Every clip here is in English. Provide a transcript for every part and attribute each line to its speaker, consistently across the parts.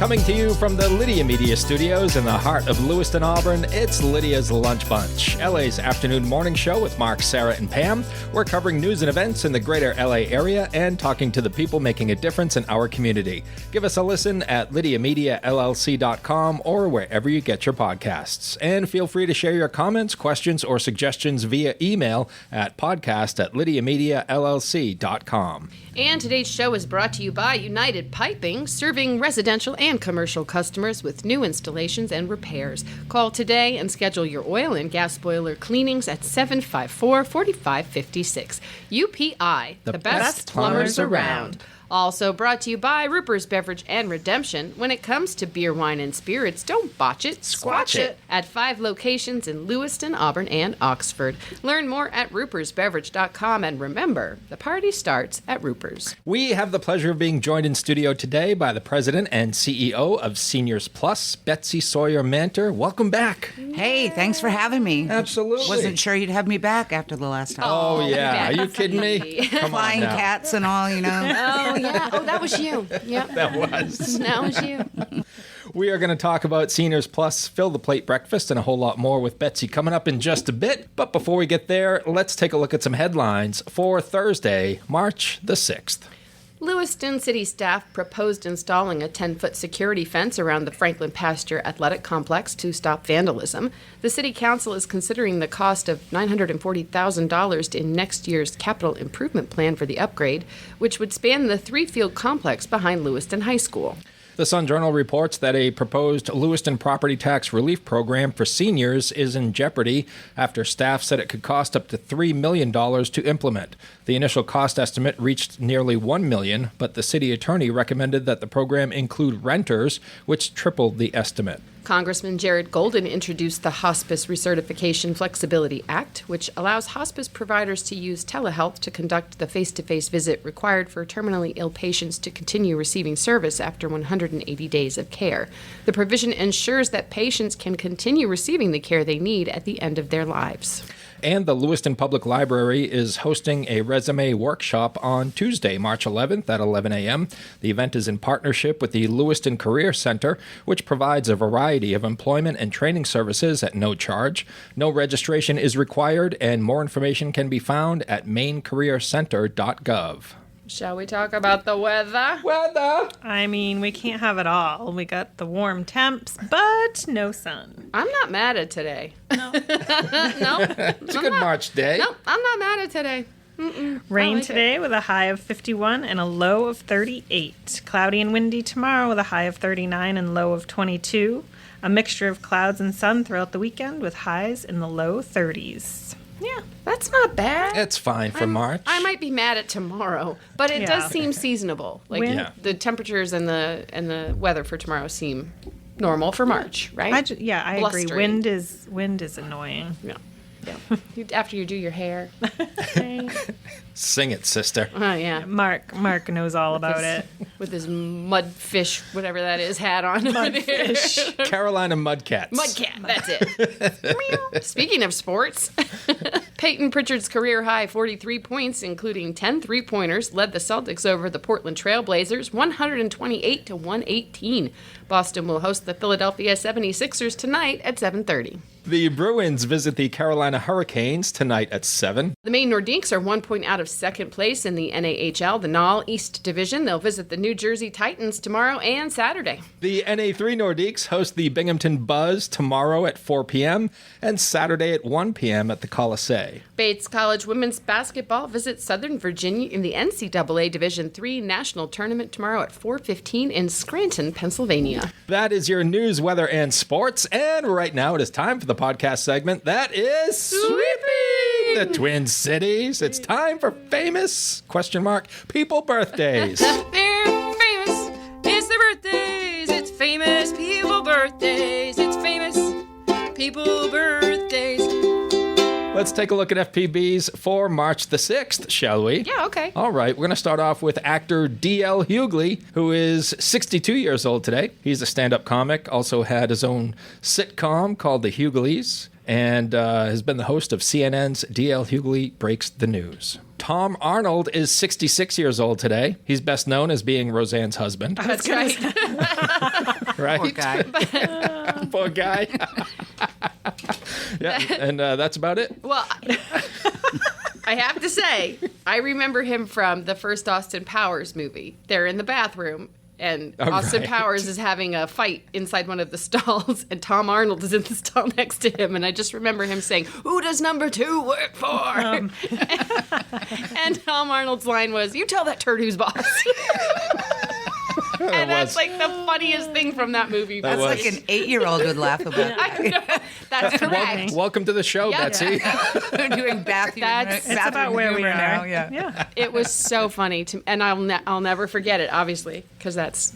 Speaker 1: Coming to you from the Lydia Media Studios in the heart of Lewiston, Auburn, it's Lydia's Lunch Bunch, LA's afternoon morning show with Mark, Sarah, and Pam. We're covering news and events in the greater LA area and talking to the people making a difference in our community. Give us a listen at lydiamediallc.com or wherever you get your podcasts. And feel free to share your comments, questions, or suggestions via email at podcast@lydiamediallc.com.
Speaker 2: And today's show is brought to you by United Piping, serving residential and commercial customers with new installations and repairs. Call today and schedule your oil and gas boiler cleanings at 754-4556. UPI, the best plumbers around. Also brought to you by Ruper's Beverage and Redemption. When it comes to beer, wine, and spirits, don't botch it, squatch it. At 5 locations in Lewiston, Auburn, and Oxford. Learn more at rupersbeverage.com, and remember, the party starts at Ruper's.
Speaker 1: We have the pleasure of being joined in studio today by the president and CEO of SeniorsPlus, Betsy Sawyer-Manter. Welcome back.
Speaker 3: Hey, thanks for having me.
Speaker 1: Absolutely.
Speaker 3: Wasn't sure you'd have me back after the last time.
Speaker 1: Oh, yeah. Are you kidding me? Come on
Speaker 3: Flying
Speaker 1: now.
Speaker 3: cats and all, you know.
Speaker 2: Oh, yeah. Oh, that was you. Yep.
Speaker 1: That was.
Speaker 2: That was you.
Speaker 1: We are going to talk about SeniorsPlus, Fill the Plate Breakfast, and a whole lot more with Betsy coming up in just a bit. But before we get there, let's take a look at some headlines for Thursday, March the 6th.
Speaker 2: Lewiston city staff proposed installing a 10-foot security fence around the Franklin Pasture Athletic Complex to stop vandalism. The city council is considering the cost of $940,000 in next year's capital improvement plan for the upgrade, which would span the 3-field complex behind Lewiston High School.
Speaker 1: The Sun-Journal reports that a proposed Lewiston property tax relief program for seniors is in jeopardy after staff said it could cost up to $3 million to implement. The initial cost estimate reached nearly $1 million, but the city attorney recommended that the program include renters, which tripled the estimate.
Speaker 2: Congressman Jared Golden introduced the Hospice Recertification Flexibility Act, which allows hospice providers to use telehealth to conduct the face-to-face visit required for terminally ill patients to continue receiving service after 180 days of care. The provision ensures that patients can continue receiving the care they need at the end of their lives.
Speaker 1: And the Lewiston Public Library is hosting a resume workshop on Tuesday, March 11th at 11 a.m. The event is in partnership with the Lewiston Career Center, which provides a variety of employment and training services at no charge. No registration is required, and more information can be found at maincareercenter.gov.
Speaker 2: Shall we talk about the weather?
Speaker 1: Weather!
Speaker 4: I mean, we can't have it all. We got the warm temps, but no sun.
Speaker 2: I'm not mad at today.
Speaker 4: No.
Speaker 2: No.
Speaker 1: It's a good March day.
Speaker 2: No, I'm not mad at today.
Speaker 4: Rain
Speaker 2: like
Speaker 4: today with a high of 51 and a low of 38. Cloudy and windy tomorrow with a high of 39 and low of 22. A mixture of clouds and sun throughout the weekend with highs in the low 30s.
Speaker 2: Yeah, that's not bad.
Speaker 1: It's fine for March.
Speaker 2: I might be mad at tomorrow, but it does seem seasonable. Like the temperatures and the weather for tomorrow seem normal for March, right?
Speaker 4: I agree.
Speaker 2: Blustering.
Speaker 4: Wind is annoying.
Speaker 2: Yeah. After you do your hair.
Speaker 1: Sing it, sister.
Speaker 2: Oh, yeah.
Speaker 4: Mark knows all about it.
Speaker 2: With his mudfish, whatever that is, hat on.
Speaker 4: Mudfish.
Speaker 1: Carolina Mudcats.
Speaker 2: Mudcat, that's it. Speaking of sports, Peyton Pritchard's career-high 43 points, including 10 three-pointers, led the Celtics over the Portland Trail Blazers 128-118. Boston will host the Philadelphia 76ers tonight at 7:30.
Speaker 1: The Bruins visit the Carolina Hurricanes tonight at 7.
Speaker 2: The Maine Nordiques are 1 point out of second place in the NAHL, the NAHL East Division. They'll visit the New Jersey Titans tomorrow and Saturday.
Speaker 1: The NA3 Nordiques host the Binghamton Buzz tomorrow at 4 p.m. and Saturday at 1 p.m. at the Colisee.
Speaker 2: Bates College women's basketball visits Southern Virginia in the NCAA Division III National Tournament tomorrow at 4:15 in Scranton, Pennsylvania.
Speaker 1: That is your news, weather, and sports. And right now it is time for the podcast segment that is Sweeping the Twin Cities. It's time for famous, people birthdays.
Speaker 2: They're famous. It's their birthdays. It's famous people birthdays. It's famous people birthdays.
Speaker 1: Let's take a look at FPBs for March the 6th, shall we?
Speaker 2: Yeah, okay.
Speaker 1: All right, we're going to start off with actor D.L. Hughley, who is 62 years old today. He's a stand-up comic, also had his own sitcom called The Hughleys, and has been the host of CNN's D.L. Hughley Breaks the News. Tom Arnold is 66 years old today. He's best known as being Roseanne's husband.
Speaker 2: That's right.
Speaker 1: Right?
Speaker 3: Poor guy.
Speaker 1: Poor guy. Yeah, and that's about it.
Speaker 2: Well, I have to say, I remember him from the first Austin Powers movie. They're in the bathroom, and Austin
Speaker 1: right.
Speaker 2: Powers is having a fight inside one of the stalls, and Tom Arnold is in the stall next to him. And I just remember him saying, "Who does number 2 work for?" And Tom Arnold's line was, "You tell that turd who's boss." And that's like the funniest thing from that movie.
Speaker 3: That's
Speaker 1: was.
Speaker 3: like an 8-year-old would laugh about that.
Speaker 2: I know. That's correct.
Speaker 1: Welcome to the show,
Speaker 2: Yeah.
Speaker 1: Betsy.
Speaker 3: We're doing bathroom.
Speaker 2: That's-
Speaker 4: It's about where we
Speaker 3: humor
Speaker 4: are.
Speaker 3: now. Yeah.
Speaker 2: It was so funny to, and I'll never forget it, obviously, because that's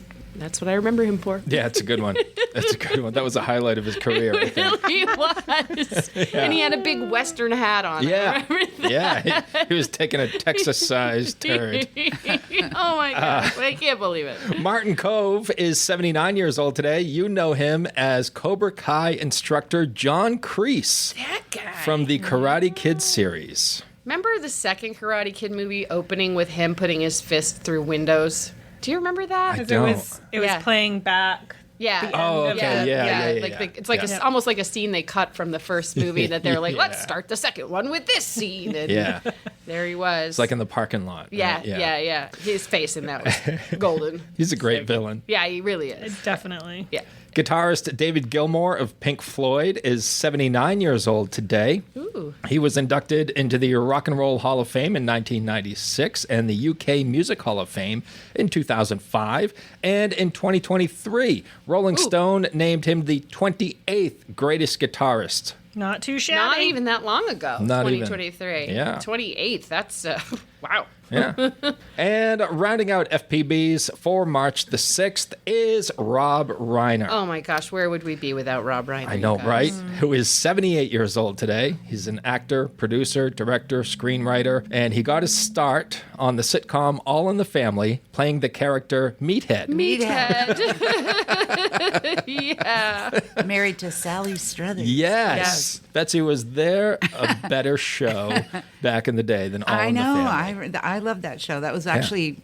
Speaker 2: what I remember him for.
Speaker 1: Yeah, it's a good one. That's a good one. That was a highlight of his career, I think.
Speaker 2: He was, and he had a big Western hat on.
Speaker 1: Yeah. Yeah. He was taking a Texas-sized turd.
Speaker 2: Oh my gosh, I can't believe it.
Speaker 1: Martin Cove is 79 years old today. You know him as Cobra Kai instructor John Kreese
Speaker 2: That guy.
Speaker 1: from the Karate Kid series.
Speaker 2: Remember the second Karate Kid movie opening with him putting his fist through windows? Do you remember that?
Speaker 1: I
Speaker 4: It
Speaker 1: don't.
Speaker 4: was
Speaker 2: Yeah.
Speaker 4: playing back.
Speaker 2: Yeah.
Speaker 1: Oh, okay. Yeah.
Speaker 2: Like it's like
Speaker 1: Yeah.
Speaker 2: almost like a scene they cut from the first movie that they're like, let's
Speaker 1: Yeah.
Speaker 2: start the second one with this scene. And
Speaker 1: Yeah.
Speaker 2: there he was.
Speaker 1: It's like in the parking lot.
Speaker 2: yeah,
Speaker 1: right?
Speaker 2: yeah. His face in that was golden.
Speaker 1: He's a great villain.
Speaker 2: Yeah, he really is.
Speaker 4: Definitely.
Speaker 2: Yeah.
Speaker 1: Guitarist David Gilmour of Pink Floyd is 79 years old today.
Speaker 2: Ooh.
Speaker 1: He was inducted into the Rock and Roll Hall of Fame in 1996 and the UK Music Hall of Fame in 2005. And in 2023, Rolling Stone named him the 28th greatest guitarist.
Speaker 4: Not too shabby.
Speaker 2: Not even that long ago.
Speaker 1: Not even.
Speaker 2: 2023.
Speaker 1: Yeah.
Speaker 2: 28. That's wow.
Speaker 1: Yeah. And rounding out FPBs for March the 6th is Rob Reiner.
Speaker 2: Oh my gosh, where would we be without Rob Reiner?
Speaker 1: I know,
Speaker 2: you guys?
Speaker 1: right? Who is 78 years old today. He's an actor, producer, director, screenwriter, and he got his start on the sitcom All in the Family playing the character Meathead.
Speaker 2: Meathead. Yeah.
Speaker 3: Married to Sally Struthers.
Speaker 1: Yes. Betsy was there a better show back in the day than All
Speaker 3: I
Speaker 1: in the
Speaker 3: know.
Speaker 1: Family.
Speaker 3: I love that show. That was actually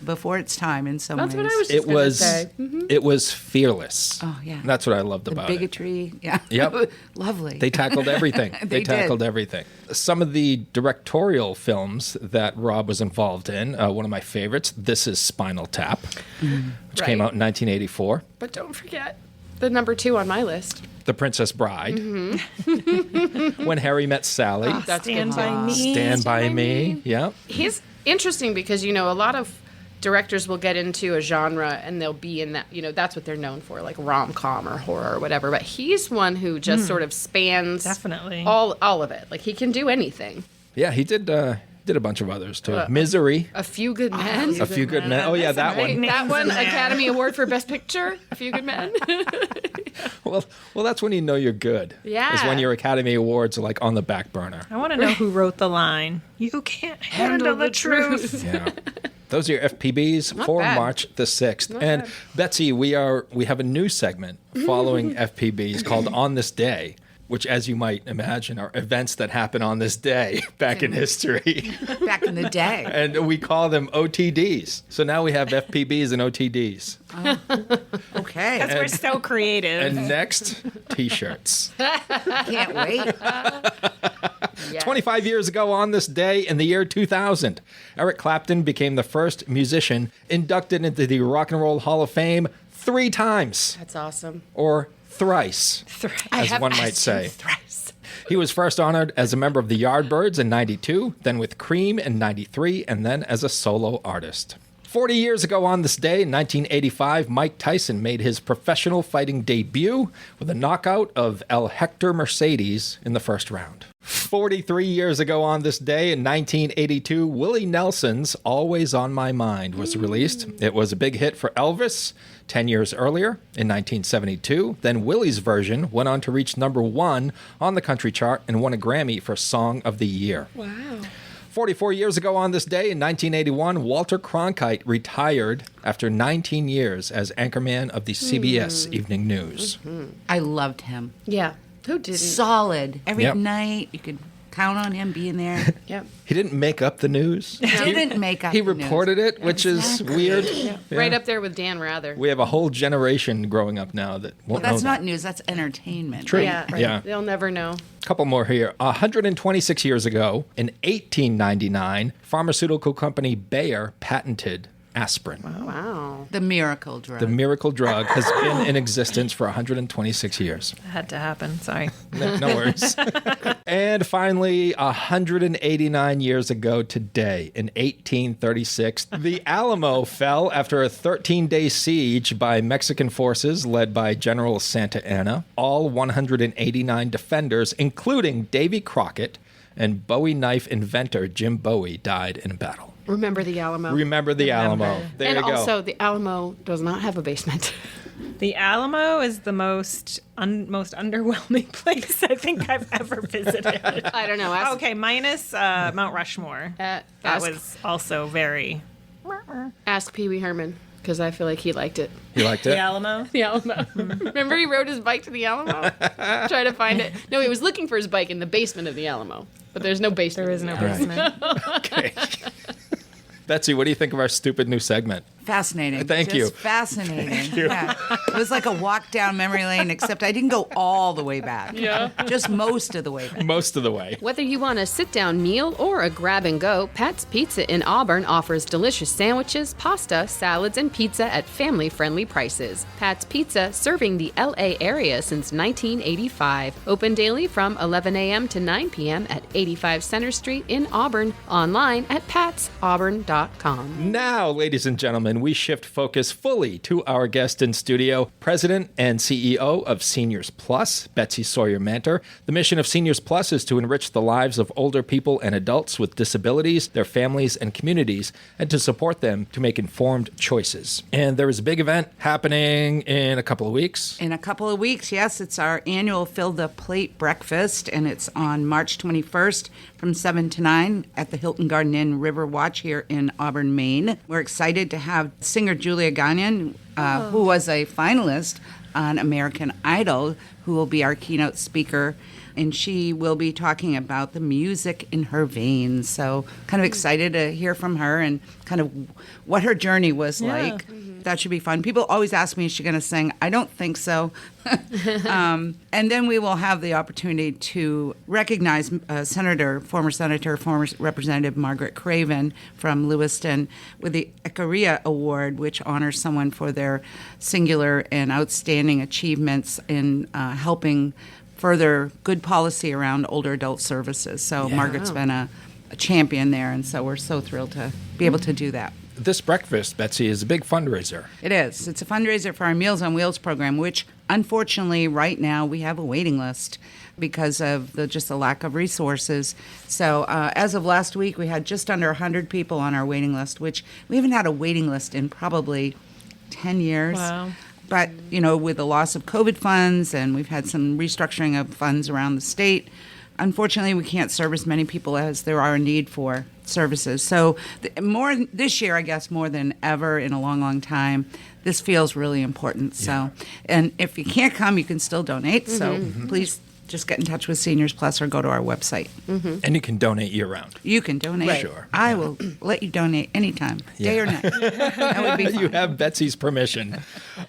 Speaker 3: before its time in some
Speaker 2: That's
Speaker 3: ways.
Speaker 2: what I was just
Speaker 1: It
Speaker 2: going to
Speaker 1: was
Speaker 2: say.
Speaker 1: it was fearless.
Speaker 3: Oh, yeah.
Speaker 1: That's what I loved
Speaker 3: The
Speaker 1: about it.
Speaker 3: bigotry. Yeah.
Speaker 1: Yep.
Speaker 3: Lovely.
Speaker 1: They tackled everything.
Speaker 3: They
Speaker 1: tackled
Speaker 3: did.
Speaker 1: everything. Some of the directorial films that Rob was involved in, one of my favorites, This Is Spinal Tap, which came
Speaker 2: Right.
Speaker 1: out in 1984.
Speaker 2: But don't forget the number 2 on my list.
Speaker 1: The Princess Bride. When Harry Met Sally.
Speaker 2: That's
Speaker 4: Stand
Speaker 2: good
Speaker 4: by
Speaker 2: too.
Speaker 4: me.
Speaker 1: Stand by Me. Yeah.
Speaker 2: He's interesting because, a lot of directors will get into a genre and they'll be in that, that's what they're known for, like rom-com or horror or whatever. But he's one who just sort of spans
Speaker 4: Definitely.
Speaker 2: all of it. Like he can do anything.
Speaker 1: Yeah, he did a bunch of others too. Misery.
Speaker 2: A Few Good Men.
Speaker 1: A Few Good Men. Oh, yeah, that
Speaker 2: Right?
Speaker 1: one.
Speaker 2: That one,
Speaker 4: in there.
Speaker 2: Academy Award for Best Picture. A Few Good Men.
Speaker 1: Well, that's when you know you're good.
Speaker 2: Yeah.
Speaker 1: Is when your Academy Awards are like on the back burner.
Speaker 4: I want to know who wrote the line. You can't handle the truth.
Speaker 1: Yeah. Those are your FPBs for
Speaker 2: bad.
Speaker 1: March the 6th. And
Speaker 2: bad.
Speaker 1: Betsy, we have a new segment following FPBs called On This Day, which, as you might imagine, are events that happen on this day back in history.
Speaker 3: Back in the day.
Speaker 1: And we call them OTDs. So now we have FPBs and OTDs.
Speaker 3: Okay.
Speaker 4: We're so creative.
Speaker 1: And next, T-shirts.
Speaker 3: Can't wait.
Speaker 2: Yeah.
Speaker 1: 25 years ago on this day in the year 2000, Eric Clapton became the first musician inducted into the Rock and Roll Hall of Fame 3 times,
Speaker 2: That's awesome.
Speaker 1: or thrice, as one might say.
Speaker 2: Thrice.
Speaker 1: He was first honored as a member of the Yardbirds in 92, then with Cream in 93, and then as a solo artist. 40 years ago on this day, in 1985, Mike Tyson made his professional fighting debut with a knockout of El Hector Mercedes in the first round. 43 years ago on this day, in 1982, Willie Nelson's Always on My Mind was released. It was a big hit for Elvis 10 years earlier, in 1972. Then Willie's version went on to reach number 1 on the country chart and won a Grammy for Song of the Year.
Speaker 2: Wow.
Speaker 1: 44 years ago on this day, in 1981, Walter Cronkite retired after 19 years as anchorman of the CBS Evening News.
Speaker 3: I loved him.
Speaker 2: Yeah. Who didn't?
Speaker 3: Solid. Every
Speaker 1: Yep.
Speaker 3: night you could count on him being there.
Speaker 2: Yep.
Speaker 1: He didn't make up the news.
Speaker 3: He didn't make up
Speaker 1: He
Speaker 3: the news.
Speaker 1: reported it, which is weird.
Speaker 2: Yeah. Right up there with Dan Rather.
Speaker 1: We have a whole generation growing up now that
Speaker 3: Well,
Speaker 1: won't
Speaker 3: that's
Speaker 1: know
Speaker 3: not
Speaker 1: that.
Speaker 3: news. That's entertainment.
Speaker 1: True.
Speaker 3: Right?
Speaker 1: Yeah.
Speaker 2: They'll never know.
Speaker 1: Couple more here. 126 years ago, in 1899, pharmaceutical company Bayer patented aspirin.
Speaker 2: Wow.
Speaker 3: The miracle drug.
Speaker 1: The miracle drug has been in existence for 126 years.
Speaker 4: That had to happen. Sorry.
Speaker 1: No worries. And finally, 189 years ago today, in 1836, the Alamo fell after a 13-day siege by Mexican forces led by General Santa Anna. All 189 defenders, including Davy Crockett and Bowie knife inventor Jim Bowie, died in battle.
Speaker 2: Remember the Alamo.
Speaker 1: Remember the Alamo. There
Speaker 2: and
Speaker 1: you go.
Speaker 2: also, the Alamo does not have a basement.
Speaker 4: The Alamo is the most underwhelming place I think I've ever visited.
Speaker 2: I don't know.
Speaker 4: Okay, minus Mount Rushmore. That was also very...
Speaker 2: Ask Pee Wee Herman, because I feel like he liked it.
Speaker 1: You liked it?
Speaker 4: The Alamo?
Speaker 2: The Alamo. Remember he rode his bike to the Alamo? Try to find it. No, he was looking for his bike in the basement of the Alamo. But there's no basement.
Speaker 4: There is no basement.
Speaker 1: Okay. Betsy, what do you think of our stupid new segment?
Speaker 3: Fascinating.
Speaker 1: Thank you.
Speaker 3: Fascinating.
Speaker 1: Thank you.
Speaker 3: Yeah. It was like a walk down memory lane, except I didn't go all the way back.
Speaker 2: Yeah.
Speaker 3: Just most of the way back.
Speaker 1: Most of the way.
Speaker 2: Whether you want a sit-down meal or a grab-and-go, Pat's Pizza in Auburn offers delicious sandwiches, pasta, salads, and pizza at family-friendly prices. Pat's Pizza, serving the L.A. area since 1985. Open daily from 11 a.m. to 9 p.m. at 85 Center Street in Auburn. Online at patsauburn.com.
Speaker 1: Now, ladies and gentlemen, we shift focus fully to our guest in studio, President and CEO of SeniorsPlus, Betsy Sawyer-Manter. The mission of SeniorsPlus is to enrich the lives of older people and adults with disabilities, their families, and communities, and to support them to make informed choices. And there is a big event happening in a couple of weeks.
Speaker 3: In a couple of weeks, yes, it's our annual Fill the Plate breakfast, and it's on March 21st from 7 to 9 at the Hilton Garden Inn River Watch here in Auburn, Maine. We're excited to have singer Julia Gagnon, who was a finalist on American Idol, who will be our keynote speaker. And she will be talking about the music in her veins. So kind of excited to hear from her and kind of what her journey was like. That should be fun. People always ask me, is she going to sing? I don't think so. And then we will have the opportunity to recognize former Representative Margaret Craven from Lewiston with the Echaria Award, which honors someone for their singular and outstanding achievements in helping further good policy around older adult services. So Margaret's been a champion there, and so we're so thrilled to be able to do that.
Speaker 1: This breakfast, Betsy, is a big fundraiser.
Speaker 3: It is. It's a fundraiser for our Meals on Wheels program, which unfortunately right now we have a waiting list because of the lack of resources. So as of last week, we had just under 100 people on our waiting list, which we haven't had a waiting list in probably 10 years.
Speaker 4: Wow.
Speaker 3: But, with the loss of COVID funds, and we've had some restructuring of funds around the state, unfortunately, we can't serve as many people as there are a need for services. So more this year, I guess, more than ever in a long, long time, this feels really important. So, and if you can't come, you can still donate. So please just get in touch with SeniorsPlus or go to our website.
Speaker 1: And you can donate year-round.
Speaker 3: You can donate.
Speaker 1: Right. Sure.
Speaker 3: I will let you donate anytime, day or night. That would be fun.
Speaker 1: You have Betsy's permission.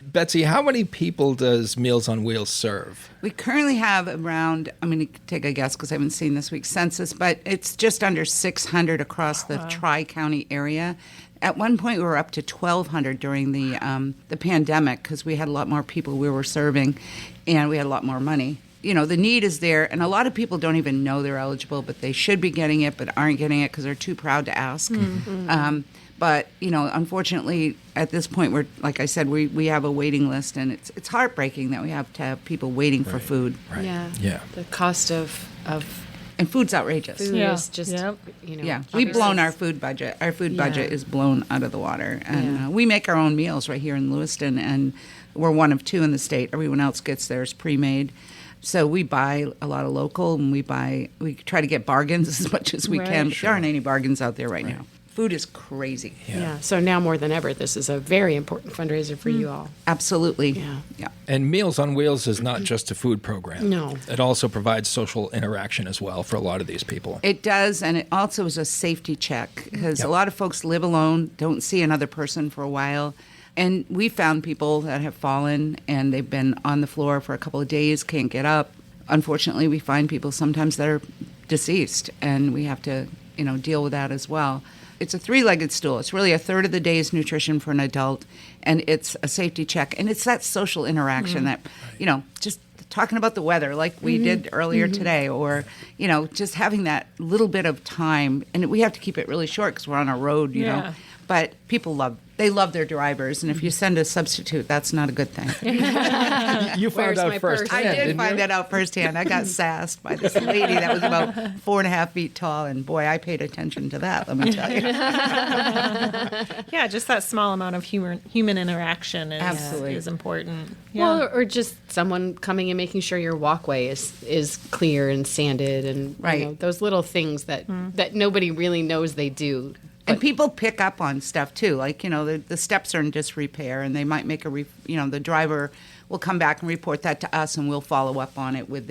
Speaker 1: Betsy, how many people does Meals on Wheels serve?
Speaker 3: We currently have around, I'm going to take a guess because I haven't seen this week's census, but it's just under 600 across the Tri-County area. At one point, we were up to 1,200 during the pandemic because we had a lot more people we were serving, and we had a lot more money. The need is there, and a lot of people don't even know they're eligible, but they should be getting it, but aren't getting it because they're too proud to ask. But, unfortunately, at this point, we're, like I said, we have a waiting list, and it's heartbreaking that we have to have people waiting for food.
Speaker 1: Right.
Speaker 2: Yeah. The cost of
Speaker 3: And food's outrageous.
Speaker 2: food
Speaker 4: Yeah.
Speaker 2: is just,
Speaker 4: Yep.
Speaker 3: Yeah, we've blown our food budget. Our food budget is blown out of the water. And we make our own meals right here in Lewiston, and we're one of two in the state. Everyone else gets theirs pre-made. So we buy a lot of local, and we try to get bargains as much as we
Speaker 4: Right.
Speaker 3: can. But there aren't any bargains out there right now. food is crazy.
Speaker 2: Yeah. So now more than ever, this is a very important fundraiser for you all.
Speaker 3: Absolutely.
Speaker 2: Yeah.
Speaker 1: And Meals on Wheels is not just a food program.
Speaker 2: No.
Speaker 1: It also provides social interaction as well for a lot of these people.
Speaker 3: It does, and it also is a safety check because a lot of folks live alone, don't see another person for a while. And we found people that have fallen and they've been on the floor for a couple of days, can't get up. Unfortunately, we find people sometimes that are deceased, and we have to, deal with that as well. It's a three-legged stool. It's really a third of the day's nutrition for an adult, and it's a safety check. And it's that social interaction that, just talking about the weather like we did earlier today, or, just having that little bit of time. And we have to keep it really short because we're on a road, you know. But people love their drivers, and if you send a substitute, that's not a good thing.
Speaker 1: You found
Speaker 2: Where's
Speaker 1: out
Speaker 2: my purse?
Speaker 1: firsthand,
Speaker 3: I did
Speaker 1: didn't
Speaker 3: find
Speaker 1: you?
Speaker 3: that out firsthand. I got sassed by this lady that was about 4.5 feet tall, and boy, I paid attention to that, let me tell you.
Speaker 4: Yeah, just that small amount of human interaction
Speaker 3: Absolutely.
Speaker 4: is important. Yeah.
Speaker 2: Well, or just someone coming and making sure your walkway is clear and sanded, and
Speaker 3: Right.
Speaker 2: those little things that nobody really knows they do.
Speaker 3: And people pick up on stuff too, like the steps are in disrepair, and they might make the driver will come back and report that to us, and we'll follow up on it with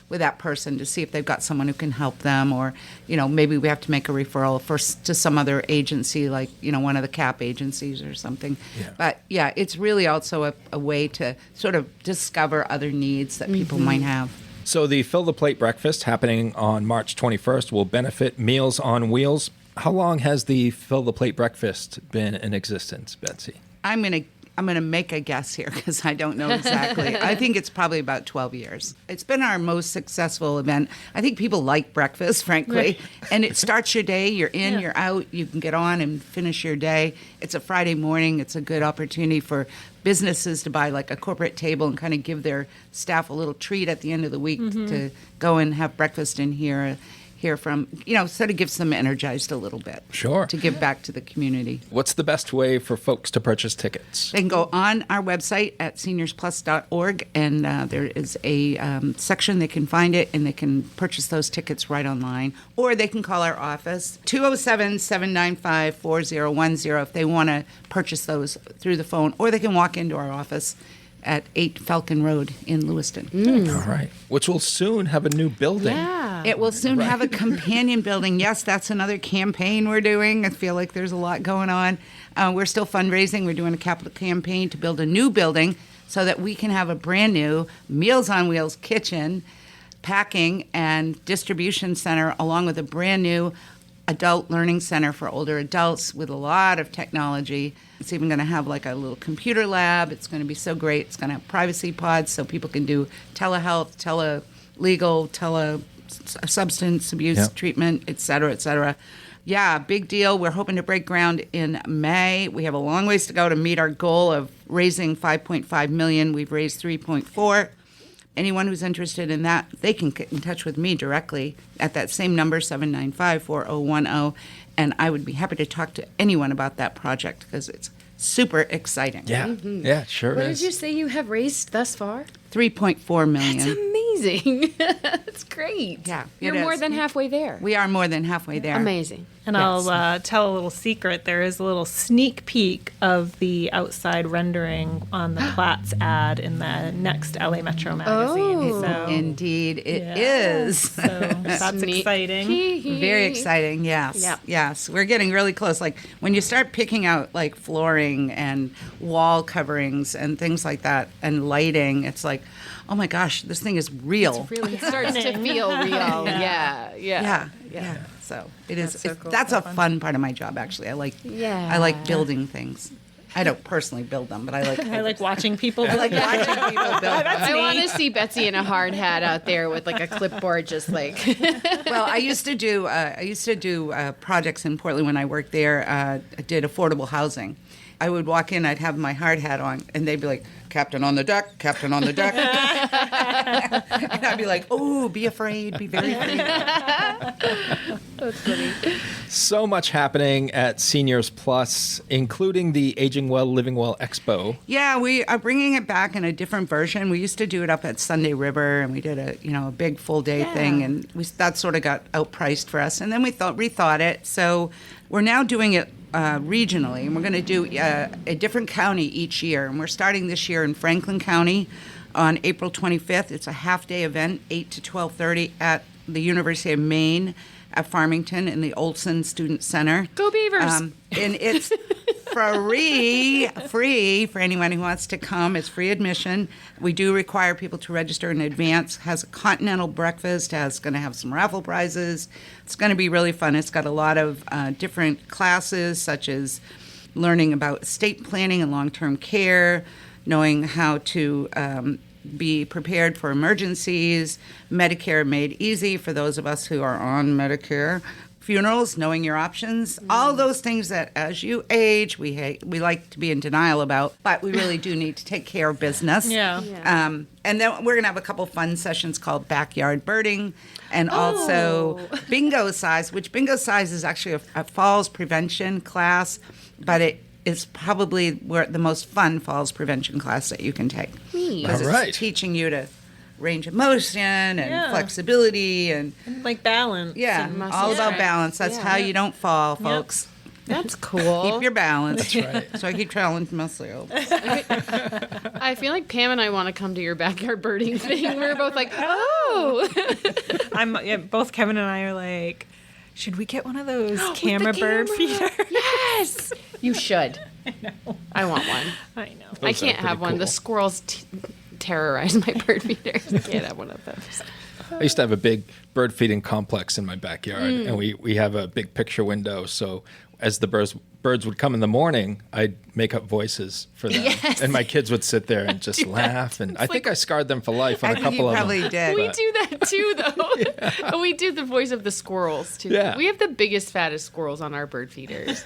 Speaker 3: that person to see if they've got someone who can help them, or maybe we have to make a referral to some other agency, like one of the CAP agencies or something.
Speaker 1: Yeah.
Speaker 3: But yeah, it's really also a way to sort of discover other needs that people might have.
Speaker 1: So the Fill the Plate breakfast happening on March 21st will benefit Meals on Wheels. How long has the Fill the Plate breakfast been in existence, Betsy?
Speaker 3: I'm gonna make a guess here because I don't know exactly. I think it's probably about 12 years. It's been our most successful event. I think people like breakfast, frankly, and it starts your day. You're in, you're out. You can get on and finish your day. It's a Friday morning. It's a good opportunity for businesses to buy like a corporate table and kind of give their staff a little treat at the end of the week to go and have breakfast in here. Hear from, sort of gets them energized a little bit.
Speaker 1: Sure.
Speaker 3: To give back to the community.
Speaker 1: What's the best way for folks to purchase tickets?
Speaker 3: They can go on our website at SeniorsPlus.org, and there is a section they can find it, and they can purchase those tickets right online. Or they can call our office, 207-795-4010, if they want to purchase those through the phone. Or they can walk into our office at 8 Falcon Road in Lewiston.
Speaker 1: All right. Which will soon have a new building.
Speaker 2: Yeah.
Speaker 3: It will soon have a companion building. Yes, that's another campaign we're doing. I feel like there's a lot going on. We're still fundraising. We're doing a capital campaign to build a new building so that we can have a brand new Meals on Wheels kitchen, packing, and distribution center, along with a brand new adult learning center for older adults with a lot of technology. It's even going to have like a little computer lab. It's going to be so great. It's going to have privacy pods so people can do telehealth, telelegal, substance abuse treatment, et cetera, et cetera. Yeah, big deal. We're hoping to break ground in May. We have a long ways to go to meet our goal of raising $5.5 million. We've raised $3.4. Anyone who's interested in that, they can get in touch with me directly at that same number, 795-4010, and I would be happy to talk to anyone about that project because it's super exciting.
Speaker 1: Yeah. Yeah, it sure
Speaker 2: What
Speaker 1: is.
Speaker 2: did you say you have raised thus far?
Speaker 3: $3.4 million.
Speaker 2: That's amazing. That's great.
Speaker 3: Yeah,
Speaker 2: You're
Speaker 3: it
Speaker 2: more
Speaker 3: is.
Speaker 2: than halfway there.
Speaker 3: We are more than halfway there.
Speaker 2: Amazing.
Speaker 4: And I'll tell a little secret. There is a little sneak peek of the outside rendering on the Platts ad in the next LA Metro magazine.
Speaker 2: Oh.
Speaker 4: So,
Speaker 3: Indeed, it
Speaker 4: yeah.
Speaker 3: is.
Speaker 4: So that's
Speaker 2: Sneak
Speaker 4: exciting.
Speaker 3: Very exciting, yes.
Speaker 2: Yep.
Speaker 3: Yes, we're getting really close. Like when you start picking out like flooring and wall coverings and things like that and lighting, it's like, oh my gosh, this thing is real.
Speaker 2: Really starts to feel real. Yeah.
Speaker 3: Yeah. So it is.
Speaker 2: That's so cool.
Speaker 3: That's a fun part of my job, actually. I like building things. I don't personally build them, but I like.
Speaker 4: I like watching people.
Speaker 3: I like watching people build them.
Speaker 2: I want to see Betsy in a hard hat out there with like a clipboard, just like.
Speaker 3: Well, I used to do projects in Portland when I worked there. I did affordable housing. I would walk in, I'd have my hard hat on, and they'd be like, "Captain on the deck, Captain on the deck." And I'd be like, oh, be afraid, be very afraid.
Speaker 2: That's funny.
Speaker 1: So much happening at Seniors Plus, including the Aging Well, Living Well Expo.
Speaker 3: Yeah, we are bringing it back in a different version. We used to do it up at Sunday River, and we did a big full day thing, and that sort of got outpriced for us. And then we rethought it, so we're now doing it regionally, and we're going to do a different county each year. And we're starting this year in Franklin County on April 25th. It's a half-day event, 8 to 12:30 at the University of Maine at Farmington in the Olson Student Center.
Speaker 2: Go Beavers!
Speaker 3: And it's free for anyone who wants to come. It's free admission. We do require people to register in advance. Has a continental breakfast. Going to have some raffle prizes. It's going to be really fun. It's got a lot of different classes, such as learning about estate planning and long-term care, knowing how to be prepared for emergencies, Medicare made easy for those of us who are on Medicare, funerals, knowing your options, all those things that as you age, we like to be in denial about, but we really do need to take care of business.
Speaker 4: Yeah.
Speaker 3: And then we're going to have a couple fun sessions called backyard birding and also bingo size, which bingo size is actually a falls prevention class, but it is probably the most fun falls prevention class that you can take. Because
Speaker 1: All right.
Speaker 3: it's teaching you to range of motion and flexibility and
Speaker 4: Like balance.
Speaker 3: all
Speaker 2: muscle
Speaker 3: about
Speaker 2: strength.
Speaker 3: balance. That's how you don't fall, folks.
Speaker 2: That's cool.
Speaker 3: Keep your balance.
Speaker 1: That's right.
Speaker 3: So I keep challenging myself.
Speaker 2: I feel like Pam and I want to come to your backyard birding thing. We're both like, oh.
Speaker 4: Both Kevin and I are like, should we get one of those camera bird feeders?
Speaker 2: Yes. You should. I want one.
Speaker 4: I know.
Speaker 2: I
Speaker 1: Those are
Speaker 2: can't have
Speaker 1: pretty
Speaker 2: one.
Speaker 1: cool.
Speaker 2: The squirrels terrorize my bird feeders. I can't have one of those.
Speaker 1: I used to have a big bird feeding complex in my backyard, and we have a big picture window. So as the birds would come in the morning, I'd make up voices for them,
Speaker 2: Yes.
Speaker 1: and my kids would sit there and just laugh. And I think I scarred them for life on
Speaker 3: I
Speaker 1: a
Speaker 3: think
Speaker 1: couple
Speaker 3: you
Speaker 1: of
Speaker 3: probably
Speaker 1: them.
Speaker 3: did.
Speaker 2: We do that too, though. And we do the voice of the squirrels too.
Speaker 1: Yeah.
Speaker 2: We have the biggest, fattest squirrels on our bird feeders.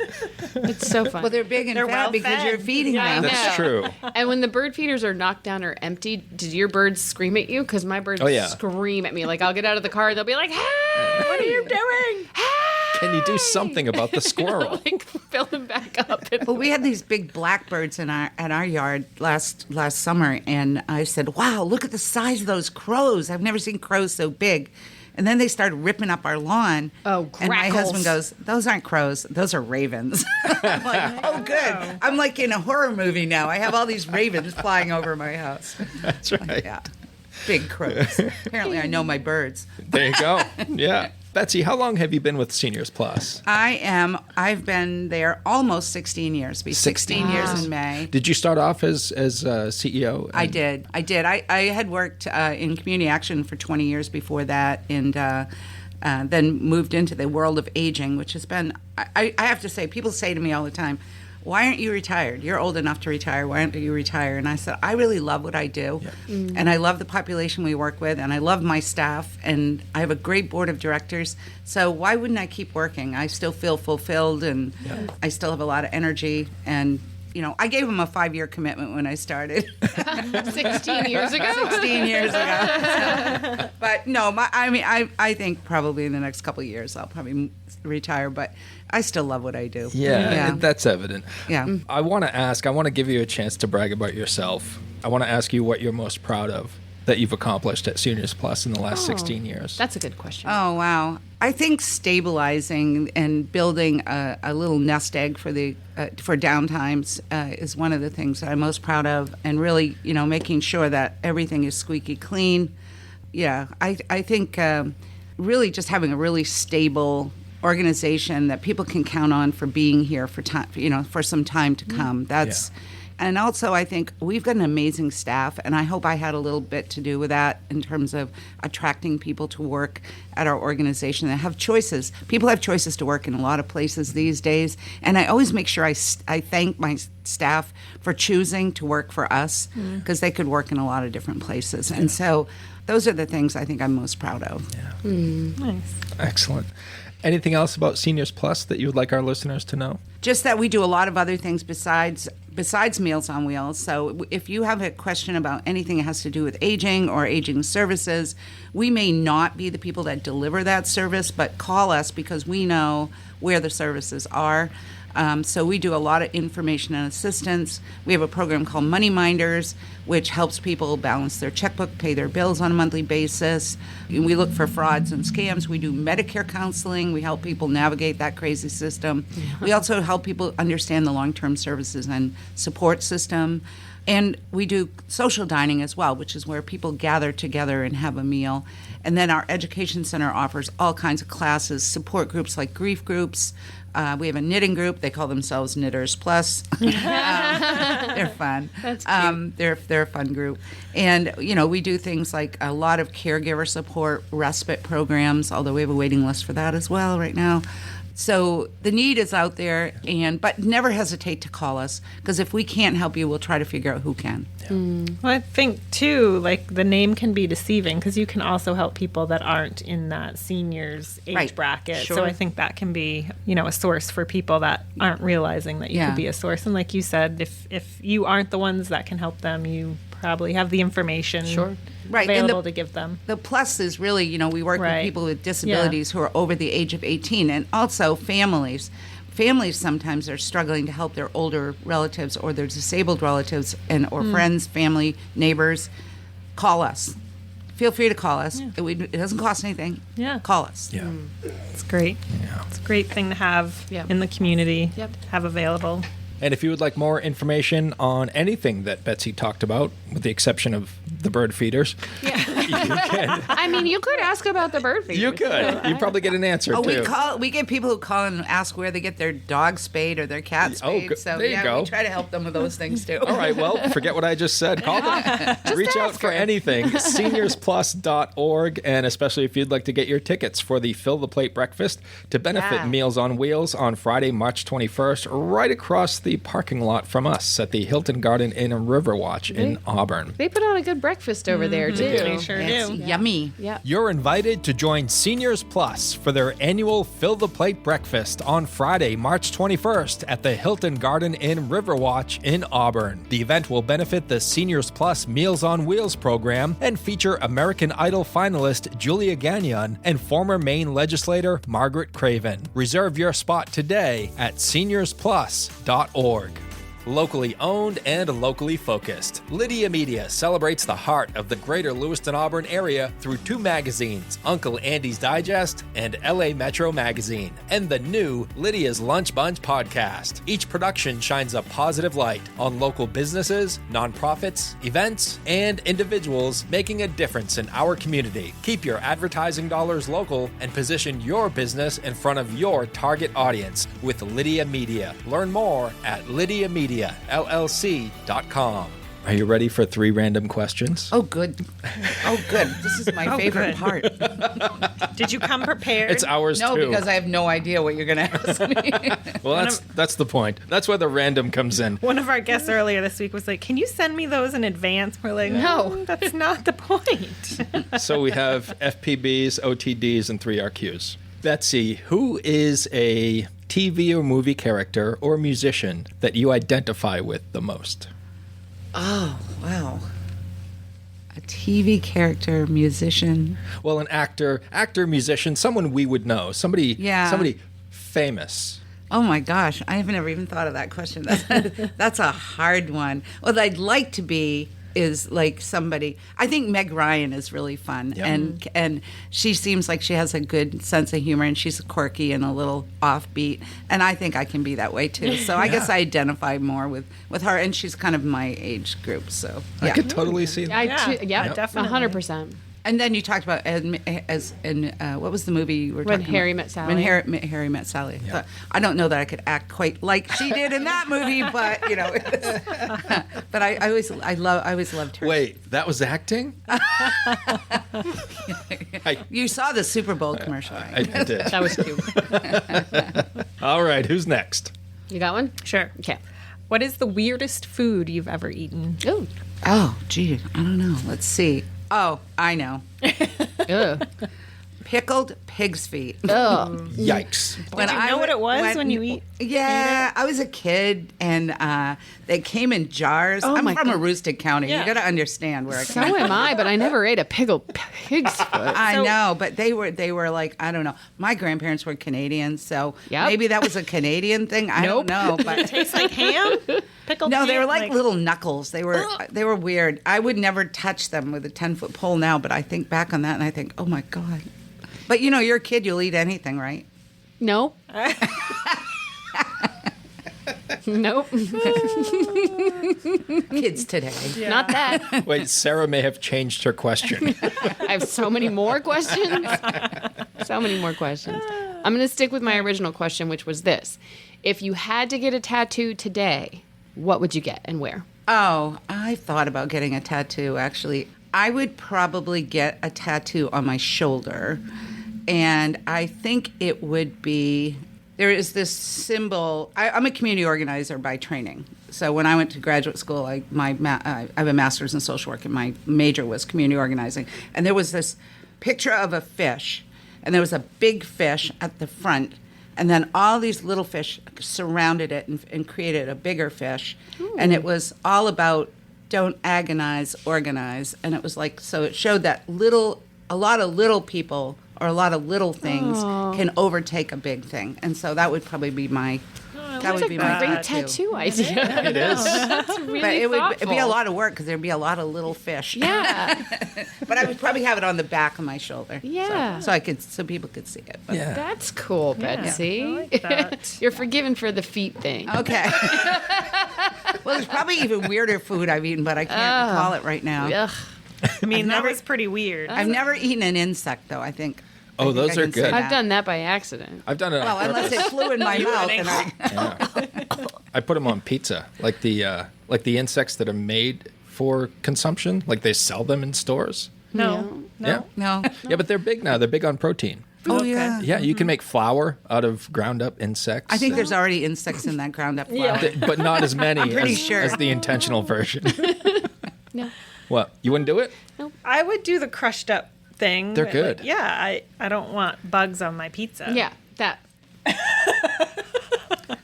Speaker 2: It's so fun.
Speaker 3: Well, they're big and
Speaker 4: They're
Speaker 3: fat because
Speaker 4: well-fed.
Speaker 3: you're feeding
Speaker 2: Yeah, I
Speaker 3: them.
Speaker 2: know.
Speaker 1: That's true.
Speaker 2: And when the bird feeders are knocked down or empty, did your birds scream at you? Because my birds
Speaker 1: Oh, yeah.
Speaker 2: scream at me. Like I'll get out of the car, they'll be like, "Hey,
Speaker 4: What are you doing?
Speaker 1: Can you do something about the squirrel?
Speaker 2: like fill them back up." And
Speaker 3: Well, we had these big blackbirds at our yard last summer, and I said, "Wow, look at the size of those crows! I've never seen crows so big." And then they started ripping up our lawn.
Speaker 2: Oh,
Speaker 3: And my
Speaker 2: grackles.
Speaker 3: husband goes, "Those aren't crows; those are ravens." I'm like, "Oh, good! I'm like in a horror movie now. I have all these ravens flying over my house."
Speaker 1: That's right.
Speaker 3: Yeah, big crows. Apparently, I know my birds.
Speaker 1: There you go. Yeah. Betsy, how long have you been with Seniors Plus?
Speaker 3: I've been there almost 16 years. Be 16 years in May.
Speaker 1: Did you start off as CEO?
Speaker 3: I did. I had worked in community action for 20 years before that, and then moved into the world of aging, which has been, I have to say, people say to me all the time, "Why aren't you retired? You're old enough to retire. Why aren't you retire?" And I said, I really love what I do. And I love the population we work with, and I love my staff, and I have a great board of directors. So why wouldn't I keep working? I still feel fulfilled, and I still have a lot of energy. And, I gave them a 5-year commitment when I started.
Speaker 2: 16 years ago.
Speaker 3: 16 years ago. But no, I think probably in the next couple of years I'll probably retire, but I still love what I do.
Speaker 1: Yeah, that's evident.
Speaker 3: Yeah.
Speaker 1: I want to give you a chance to brag about yourself. I want to ask you what you're most proud of that you've accomplished at Seniors Plus in the last 16 years.
Speaker 2: That's a good question.
Speaker 3: Oh, wow. I think stabilizing and building a little nest egg for downtimes is one of the things that I'm most proud of, and really, making sure that everything is squeaky clean. Yeah, I think really just having a really stable organization that people can count on for being here for time, for some time to come. That's. And also, I think we've got an amazing staff, and I hope I had a little bit to do with that in terms of attracting people to work at our organization that have choices. People have choices to work in a lot of places these days, and I always make sure I thank my staff for choosing to work for us, because they could work in a lot of different places. And so those are the things I think I'm most proud of.
Speaker 1: Yeah.
Speaker 4: Nice.
Speaker 1: Excellent. Anything else about Seniors Plus that you would like our listeners to know?
Speaker 3: Just that we do a lot of other things besides besides Meals on Wheels. So if you have a question about anything that has to do with aging or aging services, we may not be the people that deliver that service, but call us because we know where the services are. So we do a lot of information and assistance. We have a program called Money Minders, which helps people balance their checkbook, pay their bills on a monthly basis. We look for frauds and scams. We do Medicare counseling. We help people navigate that crazy system. We also help people understand the long-term services and support system. And we do social dining as well, which is where people gather together and have a meal. And then our education center offers all kinds of classes, support groups like grief groups. We have a knitting group. They call themselves SeniorsPlus. They're fun.
Speaker 2: That's cute.
Speaker 3: They're a fun group. And, we do things like a lot of caregiver support, respite programs, although we have a waiting list for that as well right now. So the need is out there, but never hesitate to call us, because if we can't help you, we'll try to figure out who can.
Speaker 4: Well, I think, too, the name can be deceiving because you can also help people that aren't in that seniors age bracket.
Speaker 3: Sure.
Speaker 4: So I think that can be, a source for people that aren't realizing that you could be a source. And like you said, if you aren't the ones that can help them, you probably have the information available to give them.
Speaker 3: The plus is really, we work with people with disabilities who are over the age of 18, and also families. Families sometimes are struggling to help their older relatives or their disabled relatives or friends, family, neighbors. Call us. Feel free to call us.
Speaker 4: Yeah.
Speaker 3: It doesn't cost anything.
Speaker 4: Yeah.
Speaker 3: Call us.
Speaker 1: Yeah.
Speaker 4: It's great.
Speaker 1: Yeah.
Speaker 4: It's a great thing to have in the community, have available.
Speaker 1: And if you would like more information on anything that Betsy talked about, with the exception of the bird feeders, you can.
Speaker 2: I mean, you could ask about the bird feeders.
Speaker 1: You could. You'd probably get an answer, too.
Speaker 3: We get people who call and ask where they get their dog spayed or their cat spayed.
Speaker 1: Good.
Speaker 3: So
Speaker 1: There you go.
Speaker 3: we try to help them with those things too.
Speaker 1: All right, well, forget what I just said. Call them. Reach out for anything. SeniorsPlus.org, and especially if you'd like to get your tickets for the Fill the Plate breakfast to benefit Meals on Wheels on Friday, March 21st, right across the parking lot from us at the Hilton Garden Inn and Riverwatch in Auburn.
Speaker 2: They put on a good breakfast over there, too.
Speaker 4: They sure
Speaker 3: It's
Speaker 4: do.
Speaker 3: yummy.
Speaker 2: Yeah.
Speaker 1: You're invited to join Seniors Plus for their annual Fill the Plate breakfast on Friday, March 21st at the Hilton Garden Inn Riverwatch in Auburn. The event will benefit the Seniors Plus Meals on Wheels program and feature American Idol finalist Julia Gagnon and former Maine legislator Margaret Craven. Reserve your spot today at SeniorsPlus.org. Locally owned and locally focused, Lydia Media celebrates the heart of the greater Lewiston-Auburn area through two magazines, Uncle Andy's Digest and LA Metro Magazine, and the new Lydia's Lunch Bunch podcast. Each production shines a positive light on local businesses, nonprofits, events, and individuals making a difference in our community. Keep your advertising dollars local and position your business in front of your target audience with Lydia Media. Learn more at LlydiaMediaLLC.com. Are you ready for 3 random questions?
Speaker 3: Oh, good. This is my favorite part.
Speaker 4: Did you come prepared?
Speaker 1: It's ours
Speaker 3: No,
Speaker 1: too.
Speaker 3: because I have no idea what you're going to ask me.
Speaker 1: Well, that's the point. That's where the random comes in.
Speaker 4: One of our guests earlier this week was like, "Can you send me those in advance?" We're like,
Speaker 2: No.
Speaker 4: That's not the point."
Speaker 1: So we have FPBs, OTDs, and 3 RQs. Betsy, who is a TV or movie character or musician that you identify with the most?
Speaker 3: Oh, wow. A TV character, musician.
Speaker 1: Well, an actor, musician, someone we would know, somebody famous.
Speaker 3: Oh my gosh, I haven't ever even thought of that question. That's a hard one. What I'd like to be is like somebody. I think Meg Ryan is really fun, and she seems like she has a good sense of humor, and she's quirky and a little offbeat, and I think I can be that way too. So I guess I identify more with her, and she's kind of my age group. So
Speaker 1: I could totally see that.
Speaker 4: Definitely.
Speaker 2: 100%.
Speaker 3: And then you talked about what was the movie you were
Speaker 2: When
Speaker 3: talking
Speaker 2: Harry
Speaker 3: about?
Speaker 2: Met Sally.
Speaker 3: When Harry Met Sally.
Speaker 1: Yeah.
Speaker 3: I don't know that I could act quite like she did in that movie, but but I always loved her.
Speaker 1: Wait, that was acting?
Speaker 3: You saw the Super Bowl commercial, right?
Speaker 1: I did.
Speaker 2: That was cute.
Speaker 1: All right, who's next?
Speaker 2: You got one?
Speaker 4: Sure.
Speaker 2: Okay.
Speaker 4: What is the weirdest food you've ever eaten?
Speaker 2: Ooh.
Speaker 3: Oh, gee, I don't know. Let's see. Oh, I know.
Speaker 2: Ugh.
Speaker 3: pickled pig's feet.
Speaker 2: Ugh.
Speaker 1: Yikes.
Speaker 3: When
Speaker 4: Did you know what it was when you eat?
Speaker 3: Yeah, I was a kid, and they came in jars.
Speaker 2: Oh,
Speaker 3: I'm
Speaker 2: my
Speaker 3: from
Speaker 2: God.
Speaker 3: Aroostook County.
Speaker 4: Yeah.
Speaker 3: You got to understand where I
Speaker 2: So
Speaker 3: came from.
Speaker 2: am I, but I never ate a pickled pig's foot.
Speaker 3: I know, but they were like, I don't know. My grandparents were Canadian, so
Speaker 2: Yep.
Speaker 3: maybe that was a Canadian thing. I don't know, but
Speaker 4: Tastes like ham? Pickled
Speaker 3: no,
Speaker 4: ham?
Speaker 3: they were like little knuckles. They were weird. I would never touch them with a 10-foot pole now, but I think back on that and I think, oh my God. But you're a kid, you'll eat anything, right?
Speaker 2: No. Nope.
Speaker 3: Kids today.
Speaker 2: Not that.
Speaker 1: Wait, Sarah may have changed her question.
Speaker 2: I have so many more questions. So many more questions. I'm going to stick with my original question, which was this. If you had to get a tattoo today, what would you get and where?
Speaker 3: Oh, I thought about getting a tattoo, actually. I would probably get a tattoo on my shoulder. And I think it would be, there is this symbol. I'm a community organizer by training. So when I went to graduate school, I have a master's in social work, and my major was community organizing. And there was this picture of a fish, and there was a big fish at the front. And then all these little fish surrounded it and created a bigger fish. And it was all about don't agonize, organize. And it was like, so it showed that a lot of little people or a lot of little things can overtake a big thing. And so that would probably be my
Speaker 2: Great tattoo idea.
Speaker 1: It is.
Speaker 2: That's really
Speaker 3: But it'd be a
Speaker 2: thoughtful.
Speaker 3: lot of work because there'd be a lot of little fish.
Speaker 2: Yeah.
Speaker 3: But I would probably have it on the back of my shoulder.
Speaker 2: Yeah.
Speaker 3: So people could see it. But-
Speaker 1: Yeah.
Speaker 2: That's cool, Betsy.
Speaker 4: I like that.
Speaker 2: You're forgiven for the feet thing.
Speaker 3: Okay. Well, there's probably even weirder food I've eaten, but I can't recall it right now.
Speaker 2: Ugh.
Speaker 4: I mean, that
Speaker 3: never-
Speaker 4: was pretty weird.
Speaker 3: I've never eaten an insect, though, I think.
Speaker 1: Oh,
Speaker 3: I think
Speaker 1: those
Speaker 3: I
Speaker 1: are
Speaker 3: can say
Speaker 1: good.
Speaker 2: I've done that by accident.
Speaker 1: I've done it
Speaker 3: Well,
Speaker 1: on
Speaker 3: unless
Speaker 1: purpose.
Speaker 3: it flew in my mouth. And
Speaker 1: I put them on pizza, like the insects that are made for consumption. Like they sell them in stores.
Speaker 4: No.
Speaker 1: Yeah.
Speaker 3: No.
Speaker 1: Yeah, but they're big now. They're big on protein.
Speaker 3: Oh,
Speaker 4: Okay.
Speaker 3: yeah.
Speaker 1: Yeah, you can make flour out of ground up insects.
Speaker 3: I think there's already insects in that ground up flour.
Speaker 1: but not as many
Speaker 3: pretty
Speaker 1: as,
Speaker 3: sure.
Speaker 1: as the intentional version.
Speaker 2: No.
Speaker 1: What? You wouldn't do it?
Speaker 4: I would do the crushed up thing.
Speaker 1: They're
Speaker 4: but,
Speaker 1: good.
Speaker 4: like, yeah, I don't want bugs on my pizza.
Speaker 2: Yeah, that.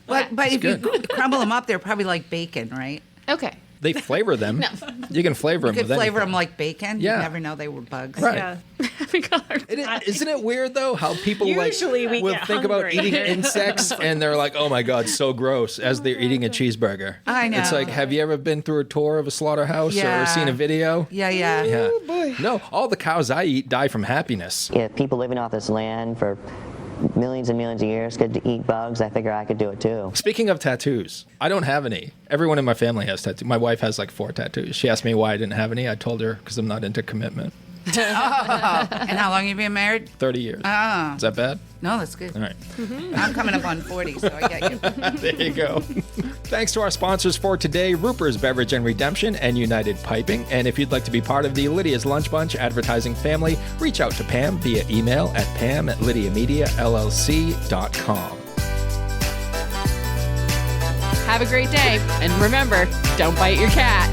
Speaker 3: But if you
Speaker 1: good.
Speaker 3: crumble them up, they're probably like bacon, right?
Speaker 2: Okay.
Speaker 1: They flavor them.
Speaker 2: No.
Speaker 1: You can flavor them
Speaker 3: You could
Speaker 1: with
Speaker 3: flavor
Speaker 1: anything.
Speaker 3: them like bacon.
Speaker 1: Yeah.
Speaker 3: You never know they were bugs.
Speaker 1: Right.
Speaker 4: Yeah.
Speaker 1: Isn't it weird though how people
Speaker 4: Usually we
Speaker 1: will
Speaker 4: get
Speaker 1: think about
Speaker 4: hungry.
Speaker 1: eating insects and they're like, "Oh my god, so gross!" as they're eating a cheeseburger.
Speaker 3: I know.
Speaker 1: It's like, have you ever been through a tour of a slaughterhouse
Speaker 3: Yeah.
Speaker 1: or seen a video?
Speaker 3: Yeah.
Speaker 1: Yeah. No, all the cows I eat die from happiness.
Speaker 5: If people living off this land for millions and millions of years could eat bugs, I figure I could do it too.
Speaker 1: Speaking of tattoos, I don't have any. Everyone in my family has tattoos. My wife has like 4 tattoos. She asked me why I didn't have any. I told her because I'm not into commitment.
Speaker 3: And how long have you been married?
Speaker 1: 30 years.
Speaker 3: Oh.
Speaker 1: Is that bad?
Speaker 3: No, that's good.
Speaker 1: All right.
Speaker 3: I'm coming up on 40, so I get you.
Speaker 1: There you go. Thanks to our sponsors for today, Ruper's Beverage and Redemption and United Piping. And if you'd like to be part of the Lydia's Lunch Bunch advertising family, reach out to Pam via email at pam@lydiamediallc.com.
Speaker 2: Have a great day. And remember, don't bite your cat.